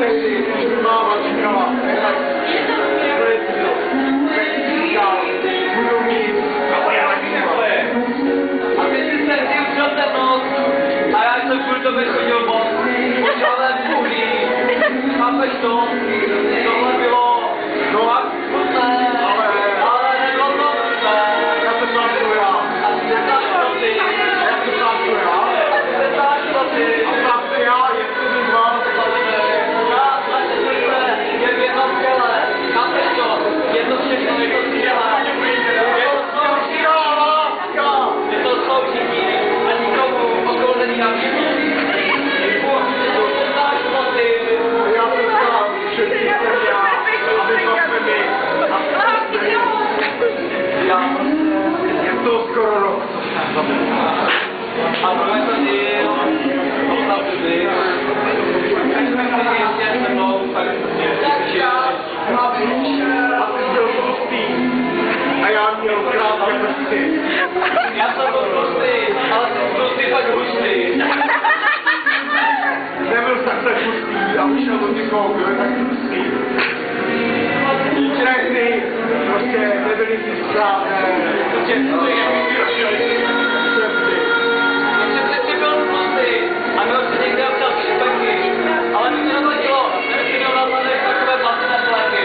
tehdy máma říkala, budu mít a ty jsi se vyučil ten noc a já jsem kvůli tobě chodil moc, počalé buhlí, chápeš to? Tohle bylo fakt smutné, ale nebylo to smutné. já jsem sám to já. A ty se ptáš to ty. Já jsem sám to já. A ty se ptáš to ty. A sám to já, jestli bych vás Já, naše srdce je v jednom těle, chápeš to? Je to všechno, je to skvělé. Je to sloužení a nikomu okolo není nabídí. To se znáš motiv. já jsem sám, všetci jsem já, aby jsme my. Já je to skoro rok, co jsem zabil. A budeme to díl, opravdu díl. Když jsme chtěli ještě se mnou, tak A ty byl tlustý a já měl krátké prsty. já jsem byl tlustý, ale ty tlustý tak hustý. Nebyl jsem tak tlustý a vyšel do někoho, kdo je tak tlustý. Všechny prostě nebyly ty správné. Prostě to je přeci byl tlustý a měl si někde občas špeky, ale mi to nevadilo, nemusím měl na zadech takové masné fléky.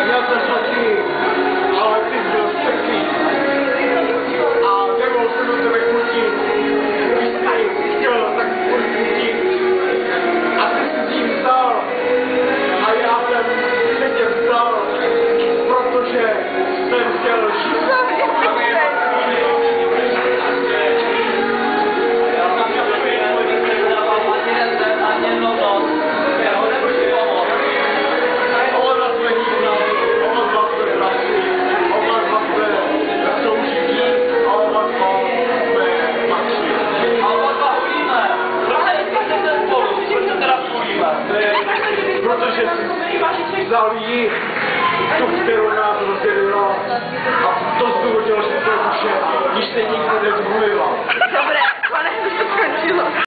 Měl jsem taky, ale ty byl špeklý. A nemohl jsem do tebe chutit. Když jsi chtěl, tak furt chutit. A ty jsi s tím vstal. A já jsem se tě vstal, protože jsem chtěl žít. Já jsem chtěl ani jeden den, ani jednou noc, já ho nemůžu pomoct. Oba dva jsme díkali, oba dva jsme bratři, oba dva jsme soužití a oba dva jsme patří. A oba dva hulíme. Proč jste spolu? Proč se teda hulíme? Protože jsi vzal jí tu, kterou nás rozdělila a to zdůvodnilo, že to je duše, když se nikdo nezvolila. Dobré.